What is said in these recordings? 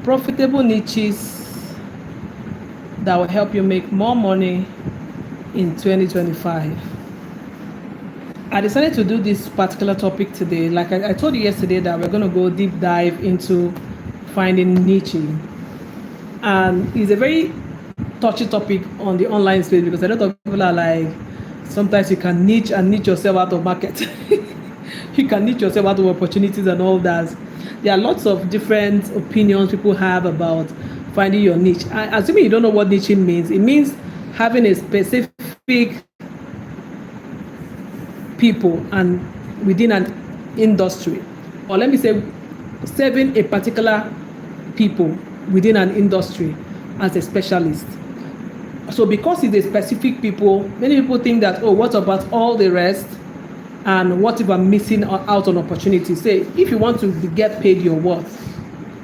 Profitable niches that will help you make more money in 2025. I decided to do this particular topic today. Like I told you yesterday that we're going to go deep dive into finding niche. And it's a very touchy topic on the online space because a lot of people are like, sometimes you can niche yourself out of market. You can niche yourself out of opportunities and all that. There are lots of different opinions people have about finding your niche. Assuming you don't know what niching means, it means having a specific people and within an industry, or let me say serving a particular people within an industry as a specialist. So because it's a specific people, many people think that, oh, what about all the rest? And what if I'm missing out on opportunities? Say, if you want to get paid your worth,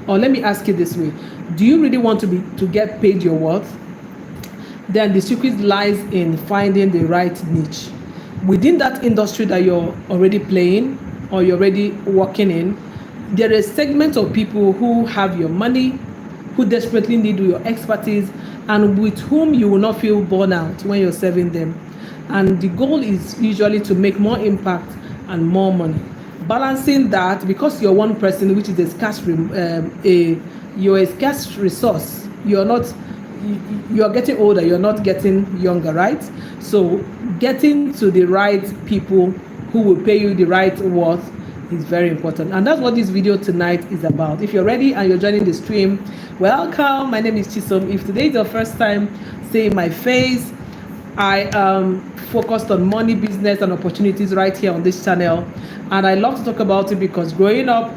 or let me ask you this way, do you really want to get paid your worth? Then the secret lies in finding the right niche. Within that industry that you're already playing or you're already working in, there is segments of people who have your money, who desperately need your expertise, and with whom you will not feel burnout when you're serving them. And the goal is usually to make more impact and more money. Balancing that, because you're one person, which is a scarce, you're a scarce resource. You're getting older, you're not getting younger, right? So getting to the right people who will pay you the right worth is very important. And that's what this video tonight is about. If you're ready and you're joining the stream, welcome. My name is Chisom. If today is your first time seeing my face, I am focused on money, business, and opportunities right here on this channel. And I love to talk about it because growing up,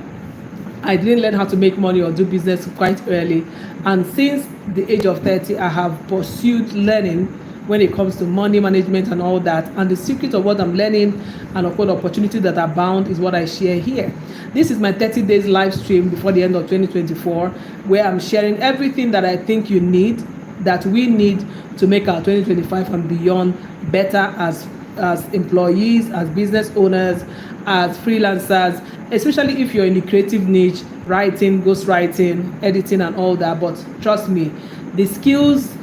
I didn't learn how to make money or do business quite early. And since the age of 30, I have pursued learning when it comes to money management and all that. And the secret of what I'm learning and of what opportunities that are bound is what I share here. This is my 30 days live stream before the end of 2024, where I'm sharing everything that I think you need, that we need to make our 2025 and beyond better as employees, as business owners, as freelancers, especially if you're in the creative niche, writing, ghostwriting, editing, and all that. But trust me, the skills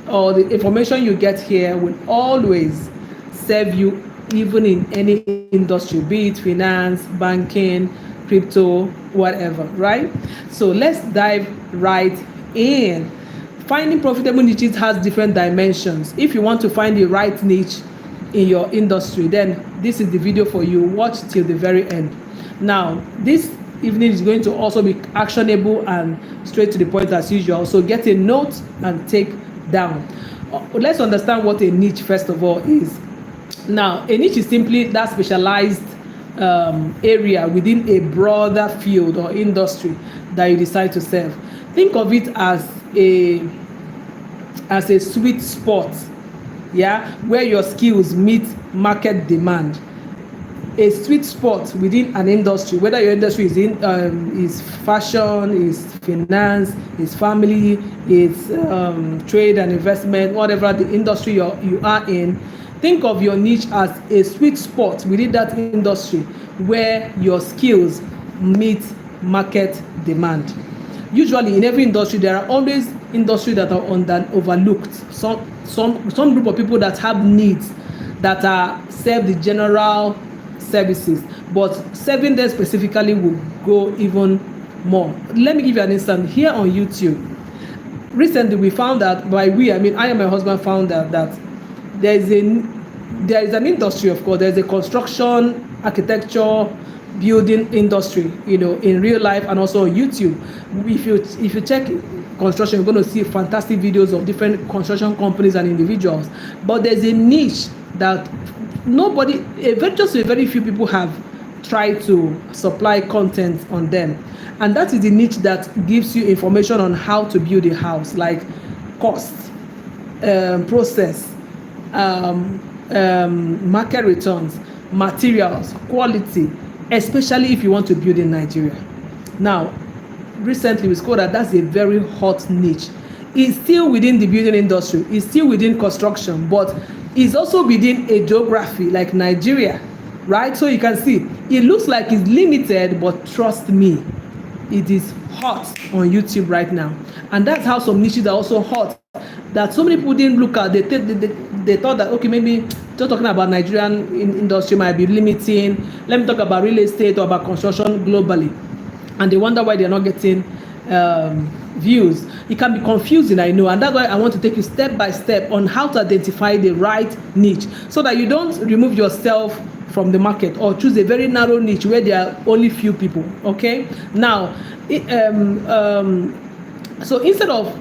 or the information you get here will always serve you even in any industry, be it finance, banking, crypto, whatever, right? So let's dive right in. Finding profitable niches has different dimensions. If you want to find the right niche in your industry, then this is the video for you. Watch till the very end. Now, this evening is going to also be actionable and straight to the point as usual. So get a note and take down. Let's understand what a niche first of all is. Now, a niche is simply that specialized area within a broader field or industry that you decide to serve. Think of it as a sweet spot, where your skills meet market demand. A sweet spot within an industry, whether your industry is fashion, is finance, is family, is trade and investment, whatever the industry you are in. Think of your niche as a sweet spot within that industry where your skills meet market demand. Usually in every industry, there are always industries that are overlooked. Some group of people that have needs that are serve the general services, but serving them specifically will go even more. Let me give you an instance. Here on YouTube, recently we found out, by we, I mean I and my husband found out that there is an industry, of course, there's a construction, architecture, building industry, in real life and also on YouTube. If you check construction, you're going to see fantastic videos of different construction companies and individuals. But there's a niche that just very few people have tried to supply content on them. And that is the niche that gives you information on how to build a house, like cost, process, market returns, materials, quality, especially if you want to build in Nigeria. Now, recently we discovered that that's a very hot niche. It's still within the building industry, it's still within construction, but it's also within a geography like Nigeria, right? So you can see, it looks like it's limited, but trust me, it is hot on YouTube right now. And that's how some niches are also hot, that so many people didn't look at. They thought that, okay, maybe just talking about Nigerian industry might be limiting. Let me talk about real estate or about construction globally. And they wonder why they're not getting views. It can be confusing, I know, and that's why I want to take you step by step on how to identify the right niche, so that you don't remove yourself from the market or choose a very narrow niche where there are only few people. Okay, now so instead of,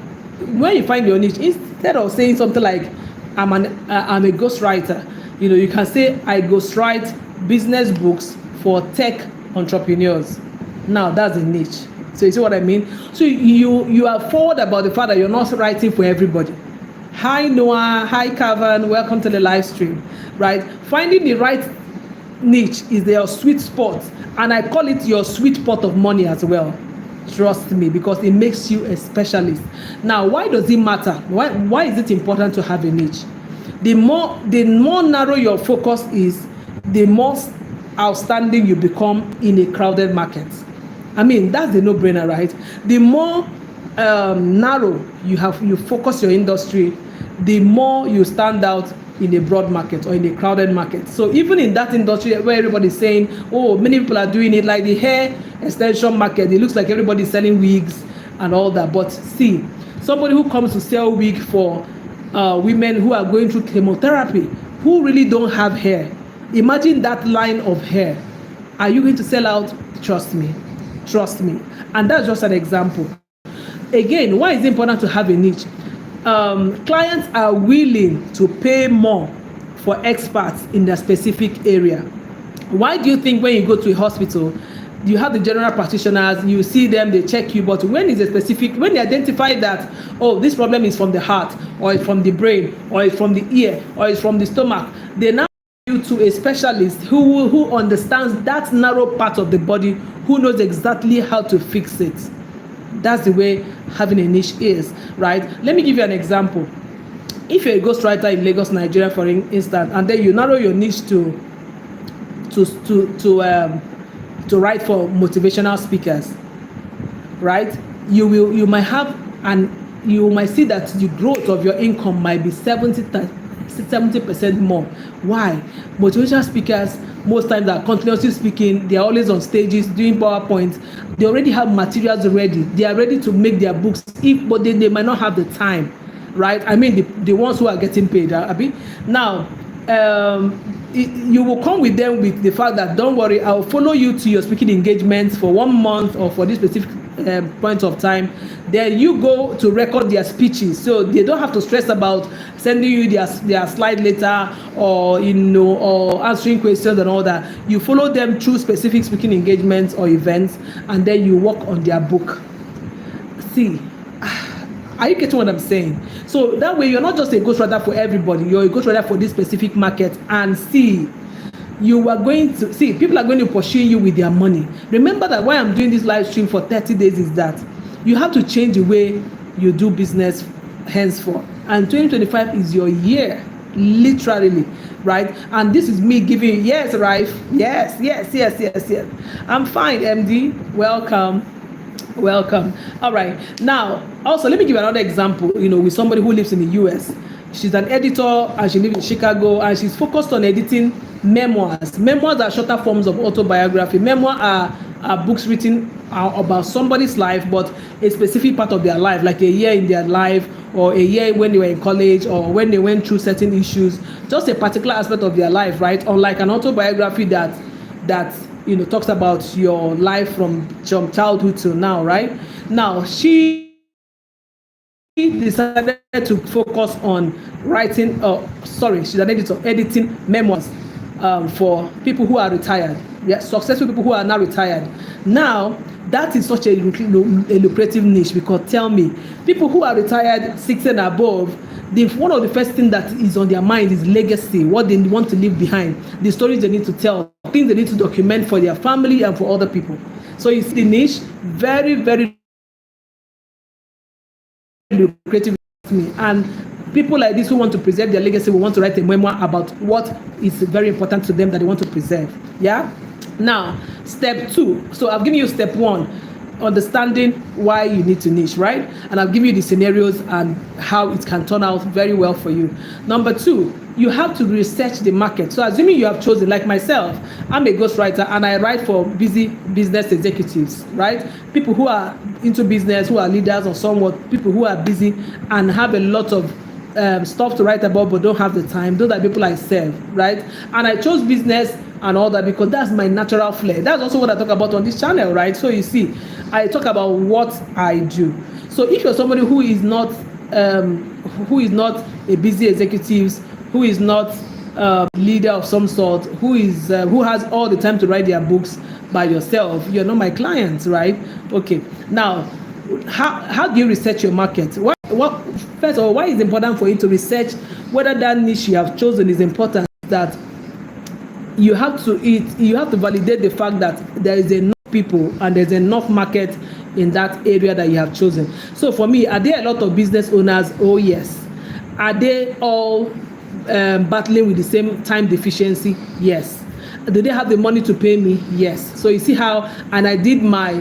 when you find your niche, instead of saying something like I'm a ghostwriter, you can say I ghostwrite business books for tech entrepreneurs. Now that's a niche. So you see what I mean? So you are forward about the fact that you're not writing for everybody. Hi Noah, hi Kevin, welcome to the live stream. Right? Finding the right niche is your sweet spot, and I call it your sweet pot of money as well. Trust me, because it makes you a specialist. Now, why does it matter? Why is it important to have a niche? The more narrow your focus is, the more outstanding you become in a crowded market. I mean, that's the no-brainer, right? The more narrow you focus your industry, the more you stand out in a broad market or in a crowded market. So even in that industry where everybody's saying, oh, many people are doing it, like the hair extension market, it looks like everybody's selling wigs and all that. But see, somebody who comes to sell wig for women who are going through chemotherapy, who really don't have hair, imagine that line of hair. Are you going to sell out? Trust me. And that's just an example. Again, why is it important to have a niche? Clients are willing to pay more for experts in their specific area. Why do you think when you go to a hospital, you have the general practitioners, you see them, they check you, but when they identify that, oh, this problem is from the heart, or it's from the brain, or it's from the ear, or it's from the stomach, they now you to a specialist who understands that narrow part of the body, who knows exactly how to fix it. That's the way having a niche is, right? Let me give you an example. If you're a ghostwriter in Lagos, Nigeria, for instance, and then you narrow your niche to write for motivational speakers, right? You might see that the growth of your income might be 70% more. Why? Motivational speakers most times are continuously speaking. They are always on stages doing PowerPoint. They already have materials ready. They are ready to make their books, but they might not have the time, right? I mean, the ones who are getting paid. Now, you will come with them with the fact that, don't worry, I'll follow you to your speaking engagements for 1 month or for this specific point of time. Then you go to record their speeches, so they don't have to stress about sending you their slide later, or or answering questions and all that. You follow them through specific speaking engagements or events, and then you work on their book. See, are you getting what I'm saying? So that way you're not just a ghostwriter for everybody, you're a ghostwriter for this specific market. And see, people are going to pursue you with their money. Remember that why I'm doing this live stream for 30 days is that you have to change the way you do business henceforth. And 2025 is your year, literally, right? And this is me giving, yes, Raif, yes. I'm fine, MD, welcome. All right, now also let me give another example, with somebody who lives in the US. She's an editor and she lives in Chicago, and she's focused on editing memoirs. Memoirs are shorter forms of autobiography. Memoirs are books written about somebody's life, but a specific part of their life, like a year in their life, or a year when they were in college, or when they went through certain issues, just a particular aspect of their life, right? Unlike an autobiography that talks about your life from childhood to now, right? Now, she decided to focus on writing, she's an editor, editing memoirs for people who are retired, successful people who are now retired. Now, that is such a lucrative niche, because tell me, people who are retired 60 and above, one of the first things that is on their mind is legacy, what they want to leave behind, the stories they need to tell, things they need to document for their family and for other people. So it's the niche, very, very lucrative. And people like this who want to preserve their legacy will want to write a memoir about what is very important to them that they want to preserve. Yeah. Now, step 2. So I've given you step 1. understanding why you need to niche, right? And I'll give you the scenarios and how it can turn out very well for you. Number two, you have to research the market. So assuming you have chosen, like myself, I'm a ghostwriter and I write for busy business executives, right? People who are into business, who are leaders or somewhat, people who are busy and have a lot of stuff to write about but don't have the time. Those are people I serve, right? And I chose business and all that because that's my natural flair. That's also what I talk about on this channel, right? So you see, I talk about what I do. So if you're somebody who is not a busy executive, who is not a leader of some sort, who has all the time to write their books by yourself, you're not my client, right? Okay. Now, how do you research your market? First of all, why is it important for you to research whether that niche you have chosen is important? That you have to validate the fact that there is enough people and there's enough market in that area that you have chosen. So for me, are there a lot of business owners? Oh yes. Are they all battling with the same time deficiency? Yes. Do they have the money to pay me? Yes. So you see how, and I did my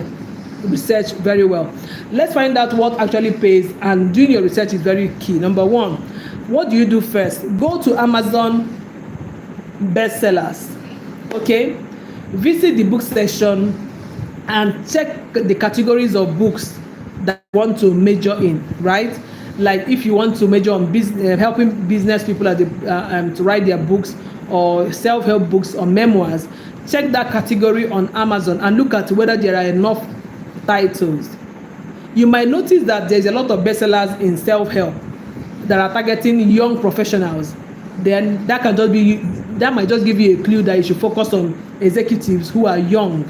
research very well. Let's find out what actually pays, and doing your research is very key. Number one, what do you do first? Go to Amazon bestsellers, okay? Visit the book section and check the categories of books that you want to major in, right? Like if you want to major on business, helping business people to write their books or self-help books or memoirs, check that category on Amazon and look at whether there are enough titles. You might notice that there's a lot of bestsellers in self-help that are targeting young professionals. Then that might just give you a clue that you should focus on executives who are young,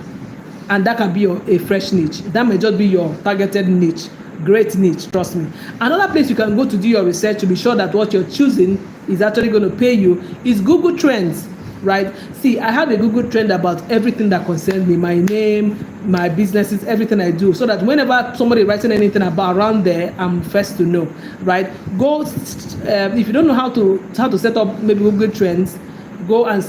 and that can be a fresh niche. That may just be your targeted niche. Great niche, trust me. Another place you can go to do your research to be sure that what you're choosing is actually going to pay you is Google Trends, right? See, I have a Google Trend about everything that concerns me, my name, my businesses, everything I do, so that whenever somebody writing anything about around there, I'm first to know, right? Go, if you don't know how to set up maybe Google Trends, go and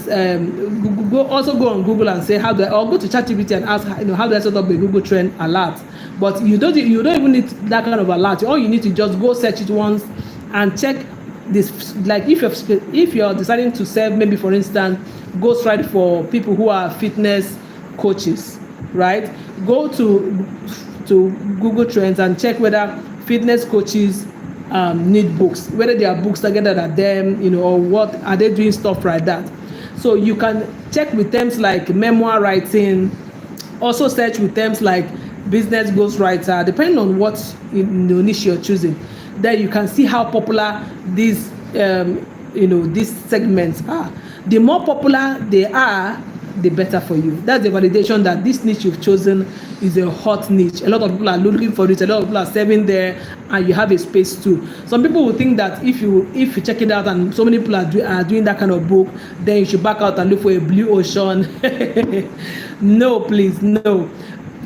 go on Google and say or go to ChatGPT and ask, how do I set up a Google Trend alert? But you don't even need that kind of alert. All you need to just go search it once and check this. Like if you're deciding to serve, maybe for instance, ghostwrite for people who are fitness coaches, right? Go to Google Trends and check whether fitness coaches need books, whether there are books targeted at them, or what are they doing, stuff like that. So you can check with terms like memoir writing, also search with terms like business ghostwriter, depending on what niche you're choosing. Then you can see how popular these segments are. The more popular they are, the better for you. That's the validation that this niche you've chosen is a hot niche. A lot of people are looking for it. A lot of people are serving there, and you have a space too. Some people will think that if you check it out and so many people are doing that kind of book, then you should back out and look for a blue ocean. No, please, no.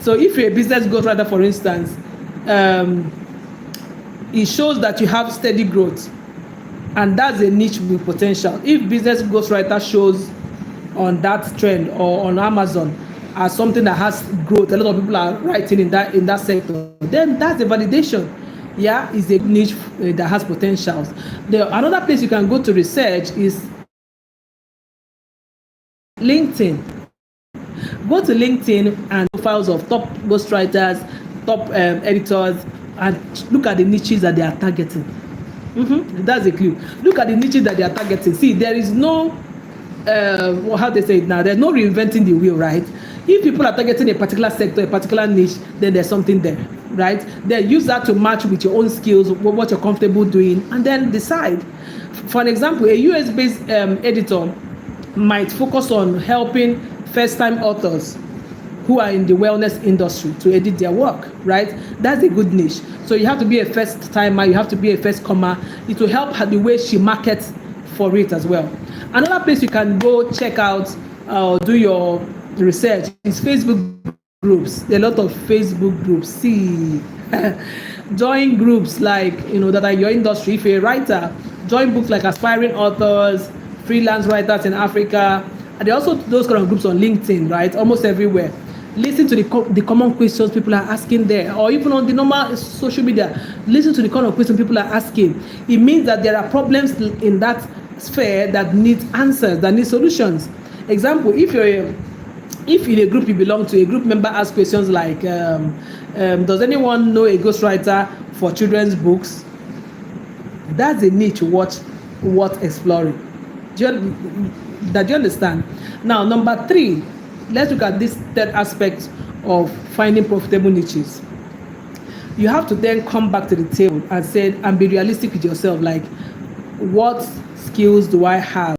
So if you're a business ghostwriter, for instance, it shows that you have steady growth, and that's a niche with potential. If business ghostwriter shows on that trend or on Amazon as something that has growth, a lot of people are writing in that sector, then that's a validation. Yeah, it's a niche that has potentials. Another place you can go to research is LinkedIn. Go to LinkedIn and profiles of top ghostwriters, top editors, and look at the niches that they are targeting. That's a clue. Look at the niches that they are targeting. See, there is no how they say it now, there's no reinventing the wheel, right? If people are targeting a particular sector, a particular niche, then there's something there, right? Then use that to match with your own skills, what you're comfortable doing, and then decide. For an example, a US-based editor might focus on helping first-time authors who are in the wellness industry to edit their work, right? That's a good niche. So you have to be a first-timer, you have to be a first-comer. It will help her the way she markets for it as well. Another place you can go check out or do your research is Facebook groups. There are a lot of Facebook groups. See, join groups like that are your industry. If you're a writer, join groups like aspiring authors, freelance writers in Africa. And there are also those kind of groups on LinkedIn, right? Almost everywhere. Listen to the common questions people are asking there, or even on the normal social media. Listen to the kind of questions people are asking. It means that there are problems in that sphere that need answers, that need solutions. Example, if in a group you belong to, a group member asks questions like, does anyone know a ghostwriter for children's books? That's a niche worth exploring. Do you understand? Now, number 3, let's look at this third aspect of finding profitable niches. You have to then come back to the table and be realistic with yourself. Like, what skills do I have?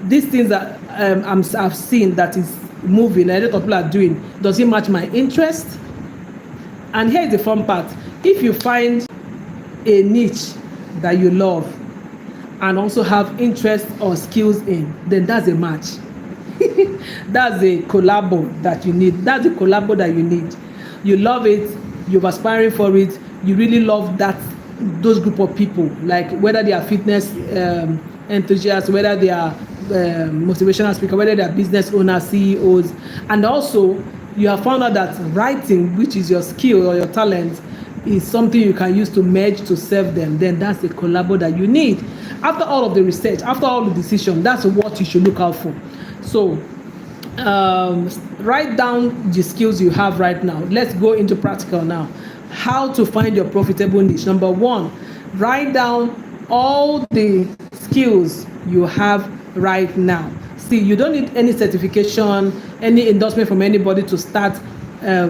These things that I've seen that is moving, a lot of people are doing, does it match my interest? And here is the fun part. If you find a niche that you love and also have interest or skills in, then that's a match. That's a collabo that you need. That's a collabo that you need. You love it, you're aspiring for it, you really love those group of people, like whether they are fitness enthusiasts, whether they are motivational speakers, whether they are business owners, CEOs, and also you have found out that writing, which is your skill or your talent, is something you can use to merge to serve them, then that's the collabo that you need. After all of the research, after all the decision, that's what you should look out for. So write down the skills you have right now. Let's go into practical now. How to find your profitable niche. Number 1, write down all the skills you have right now. See, you don't need any certification, any endorsement from anybody to start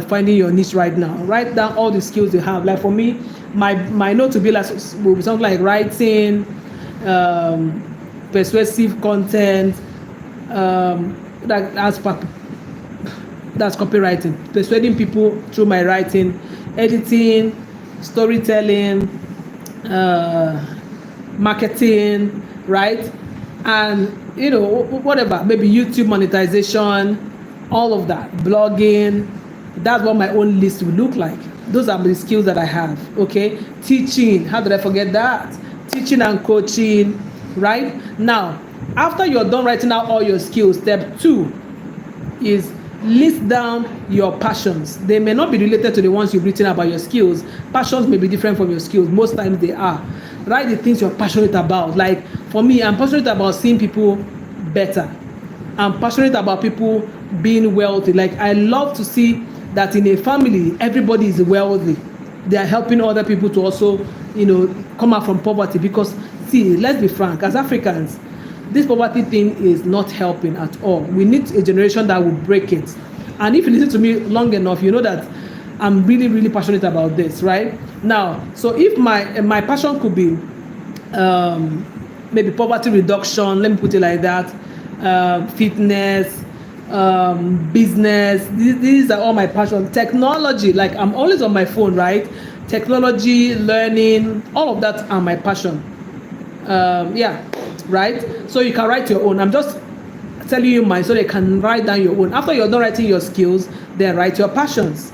finding your niche right now. Write down all the skills you have. Like for me, my note to be like will be something like writing, persuasive content, that's copywriting, persuading people through my writing, editing, storytelling, marketing, right? And whatever, maybe YouTube monetization, all of that, blogging. That's what my own list will look like. Those are the skills that I have. Okay, teaching, how did I forget that? Teaching and coaching, right? Now, after you're done writing out all your skills, step 2 is list down your passions. They may not be related to the ones you've written about your skills. Passions may be different from your skills. Most times they are. Write the things you're passionate about. Like for me, I'm passionate about seeing people better. I'm passionate about people being wealthy. Like I love to see that in a family, everybody is wealthy. They are helping other people to also, come out from poverty. Because see, let's be frank, as Africans, this poverty thing is not helping at all. We need a generation that will break it. And if you listen to me long enough, you know that I'm really, really passionate about this, right? Now, so if my passion could be maybe poverty reduction, let me put it like that, fitness, business, these are all my passion. Technology, like I'm always on my phone, right? Technology, learning, all of that are my passion. Right? So you can write your own. I'm just telling you mine so they can write down your own. After you're done writing your skills, then write your passions.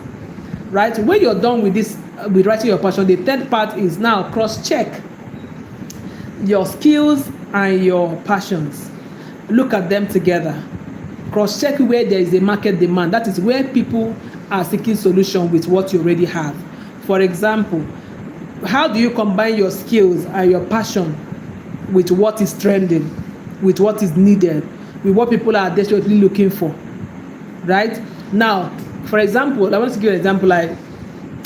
Right? When you're done with this, with writing your passion, the third part is now cross-check your skills and your passions. Look at them together. Cross-check where there is a market demand. That is where people are seeking solution with what you already have. For example, how do you combine your skills and your passion with what is trending, with what is needed, with what people are desperately looking for, right? Now, for example, I want to give you an example. Like,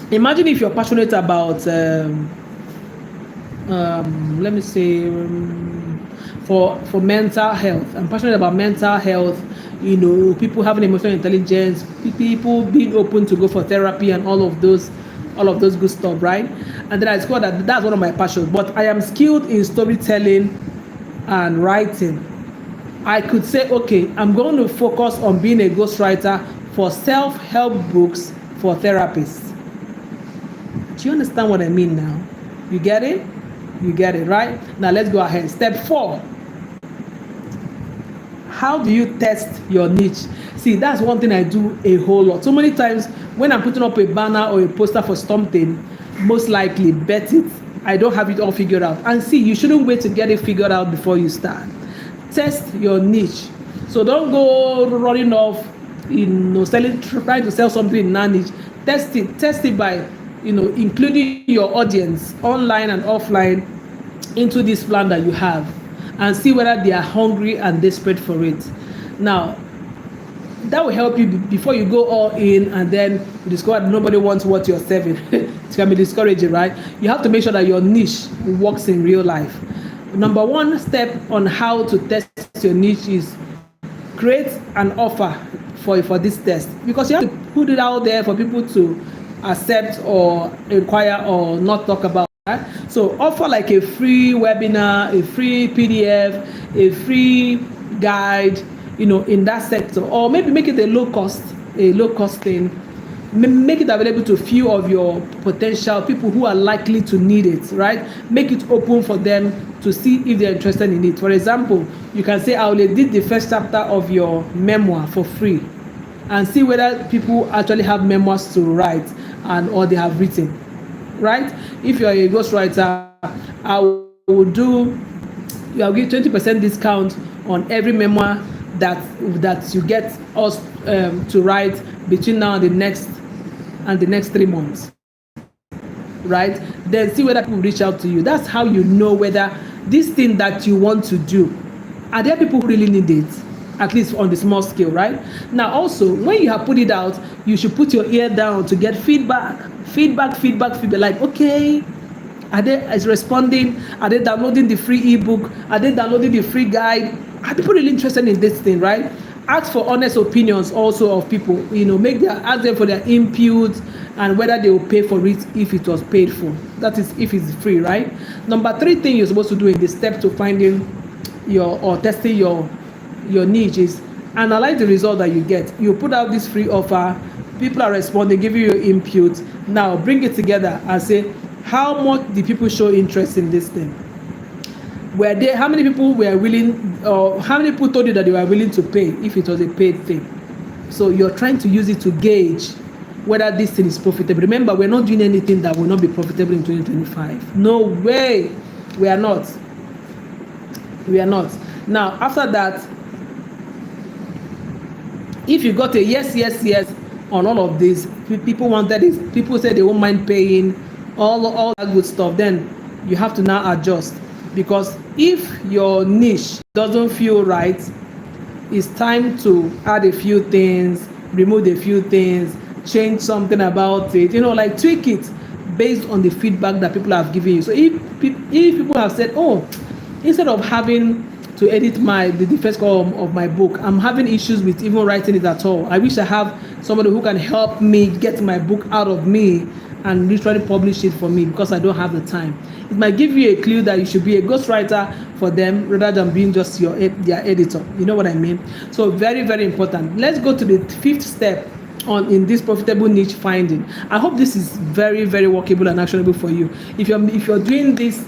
imagine if you're passionate about, let me say, for mental health. I'm passionate about mental health. People having emotional intelligence, people being open to go for therapy, and all of those good stuff, right? And then I discovered that that's one of my passions. But I am skilled in storytelling and writing. I could say, okay, I'm going to focus on being a ghostwriter for self-help books for therapists. Do you understand what I mean now? You get it? You get it, right? Now let's go ahead. Step 4. How do you test your niche? See, that's one thing I do a whole lot. So many times when I'm putting up a banner or a poster for something, most likely, bet it, I don't have it all figured out. And see, you shouldn't wait to get it figured out before you start. Test your niche. So don't go running off, trying to sell something in that niche, test it by including your audience online and offline into this plan that you have, and see whether they are hungry and desperate for it. Now that will help you before you go all in and then you discover nobody wants what you're serving. It can be discouraging, right? You have to make sure that your niche works in real life. Number one step on how to test your niche is create an offer for this test, because you have to put it out there for people to accept or inquire or not talk about. Right? So offer like a free webinar, a free PDF, a free guide, in that sector, or maybe make it a low cost thing. Make it available to a few of your potential people who are likely to need it, right? Make it open for them to see if they're interested in it. For example, you can say, I will edit the first chapter of your memoir for free, and see whether people actually have memoirs to write or they have written, right? If you're a ghostwriter, I'll give 20% discount on every memoir that you get us to write between now and the next 3 months, right? Then see whether people reach out to you. That's how you know whether this thing that you want to do, are there people who really need it, at least on the small scale, right? Now also, when you have put it out, you should put your ear down to get feedback, like, okay, are they responding? Are they downloading the free ebook? Are they downloading the free guide? Are people really interested in this thing, right? Ask for honest opinions also of people, ask them for their input and whether they will pay for it if it was paid for. That is, if it's free, right? Number 3 thing you're supposed to do in the step to finding or testing your niche is analyze the result that you get. You put out this free offer, people are responding, giving you input. Now bring it together and say, how much did people show interest in this thing? How many people were willing, or how many people told you that they were willing to pay if it was a paid thing? So you're trying to use it to gauge whether this thing is profitable. Remember, we're not doing anything that will not be profitable in 2025. No way. We are not. Now, after that, if you got a yes on all of this, people wanted it, people said they won't mind paying, all that good stuff, then you have to now adjust. Because if your niche doesn't feel right, it's time to add a few things, remove a few things, change something about it, like tweak it based on the feedback that people have given you. So if people have said, oh, instead of having to edit the first column of my book, I'm having issues with even writing it at all, I wish I have somebody who can help me get my book out of me and literally publish it for me because I don't have the time. It might give you a clue that you should be a ghostwriter for them rather than being just their editor. You know what I mean? So very, very important. Let's go to the 5th step in this profitable niche finding. I hope this is very, very workable and actionable for you. If you're doing this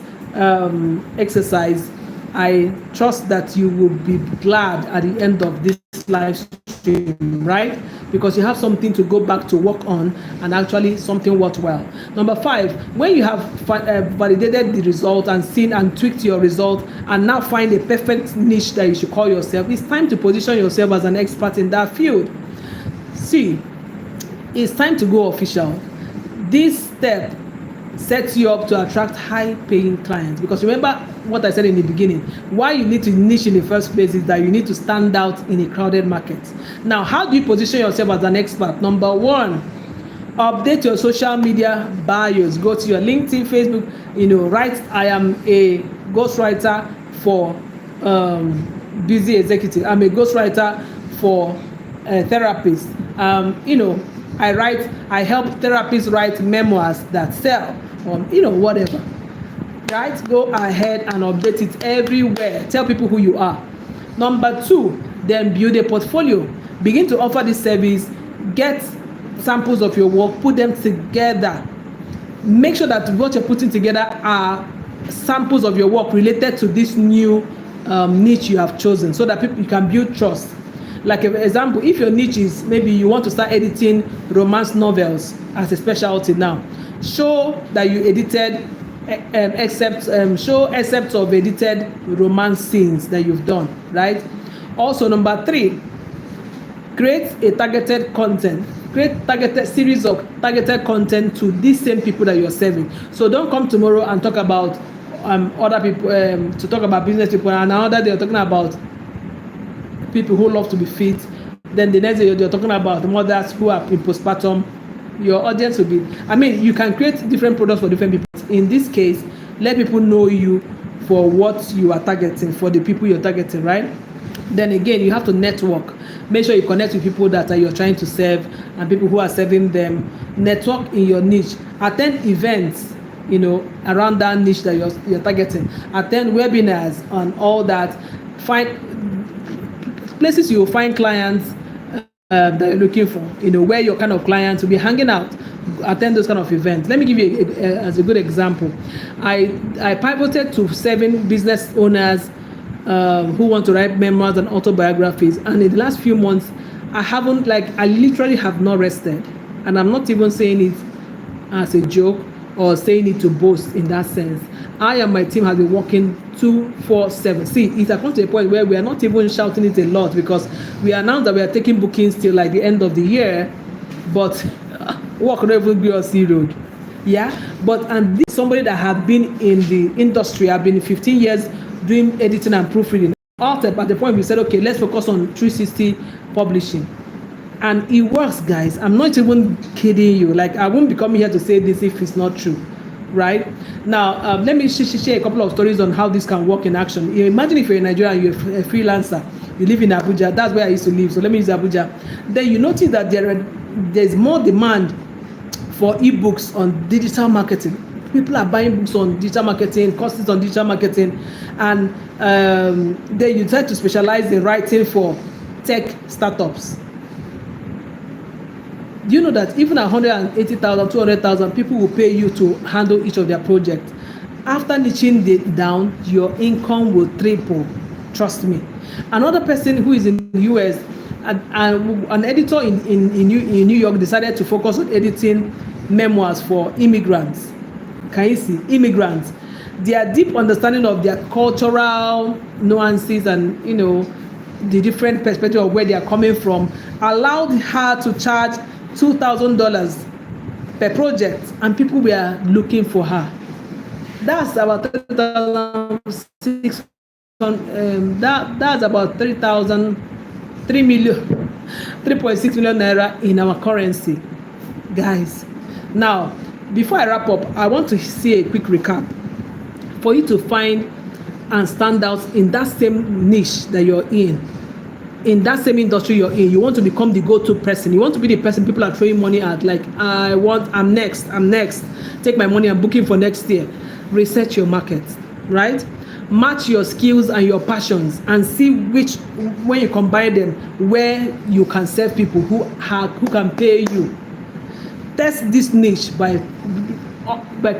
exercise, I trust that you will be glad at the end of this live stream, right? Because you have something to go back to work on and actually something worthwhile. Number 5, when you have validated the result and seen and tweaked your result and now find a perfect niche that you should call yourself, it's time to position yourself as an expert in that field. See, it's time to go official. This step sets you up to attract high-paying clients, because remember what I said in the beginning, why you need to niche in the first place is that you need to stand out in a crowded market. Now, how do you position yourself as an expert? Number 1, update your social media bios. Go to your LinkedIn, Facebook, write, I am a ghostwriter for busy executive. I'm a ghostwriter for therapists. I help therapists write memoirs that sell, or whatever. Right? Go ahead and update it everywhere. Tell people who you are. Number 2, then build a portfolio. Begin to offer this service. Get samples of your work, put them together. Make sure that what you're putting together are samples of your work related to this new niche you have chosen, so that you can build trust. Like, for example, if your niche is maybe you want to start editing romance novels as a specialty now, show that you edited excerpts of edited romance scenes that you've done, right? Also, number 3, Create a targeted content. Create targeted series of targeted content to these same people that you're serving. So don't come tomorrow and talk about other people, to talk about business people, and another day you're talking about people who love to be fit. Then the next day you're talking about mothers who are in postpartum. Your audience will be, I mean, you can create different products for different people. In this case, let people know you for what you are targeting, for the people you're targeting, right? Then again, you have to network. Make sure you connect with people that you're trying to serve and people who are serving them. Network in your niche. Attend events, you know, around that niche that you're targeting. Attend webinars on all that. Find places you will find clients that you're looking for, you know, where your kind of clients will be hanging out. Attend those kind of events. Let me give you as a good example. I pivoted to serving business owners who want to write memoirs and autobiographies, and in the last few months I literally have not rested, and I'm not even saying it as a joke or saying it to boast. In that sense, I and my team have been working 24/7. See, it's come to a point where we are not even shouting it a lot, because we announced that we are taking bookings till like the end of the year, but work not even be on sea road. Yeah, but and this is somebody that have been in the industry. I've been 15 years doing editing and proofreading. After at the point we said, okay, let's focus on 360 publishing, and it works, guys. I'm not even kidding you. Like, I won't be coming here to say this if it's not true, right? Now let me share a couple of stories on how this can work in action. Imagine if you're in Nigeria and you're a freelancer, you live in Abuja. That's where I used to live, so let me use Abuja. Then you notice that there's more demand for ebooks on digital marketing. People are buying books on digital marketing, courses on digital marketing, and then you try to specialize in writing for tech startups. Do you know that even 180,000, 200,000 people will pay you to handle each of their projects? After niching it down, your income will triple. Trust me. Another person who is in the US, an editor in New York, decided to focus on editing memoirs for immigrants. Can you see? Immigrants. Their deep understanding of their cultural nuances and, you know, the different perspective of where they are coming from allowed her to charge $2,000 per project, and people were looking for her. That's about 3,600. That's about 3.6 million naira in our currency, guys. Now, before I wrap up, I want to see a quick recap for you to find and stand out in that same niche that you're in that same industry you're in. You want to become the go-to person. You want to be the person people are throwing money at. Like, I'm next. Take my money, I'm booking for next year. Research your market, right? Match your skills and your passions and see which, when you combine them, where you can serve people who can pay you. Test this niche by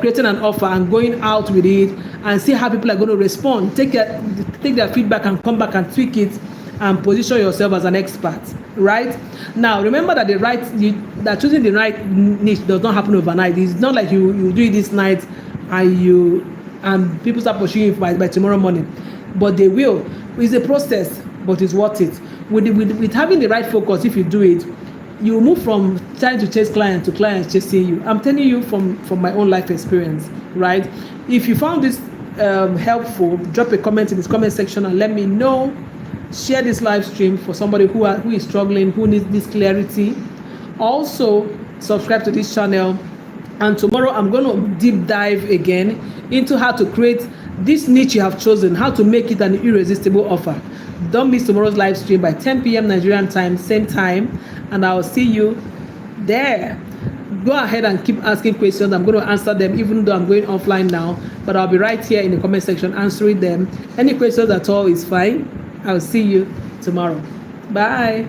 creating an offer and going out with it, and see how people are going to respond. Take their feedback and come back and tweak it and position yourself as an expert, right? Now, remember that that choosing the right niche does not happen overnight. It's not like you do it this night and people start pursuing you by tomorrow morning, but they will. It's a process, but it's worth it. With having the right focus, if you do it, you move from trying to chase clients to clients chasing you. I'm telling you from my own life experience, right? If you found this helpful, drop a comment in this comment section and let me know. Share this live stream for somebody who is struggling, who needs this clarity. Also, subscribe to this channel, and tomorrow I'm going to deep dive again into how to create this niche you have chosen, how to make it an irresistible offer. Don't miss tomorrow's live stream by 10 p.m. Nigerian time, same time, and I'll see you there. Go ahead and keep asking questions. I'm going to answer them even though I'm going offline now, but I'll be right here in the comment section answering them. Any questions at all is fine. I'll see you tomorrow. Bye.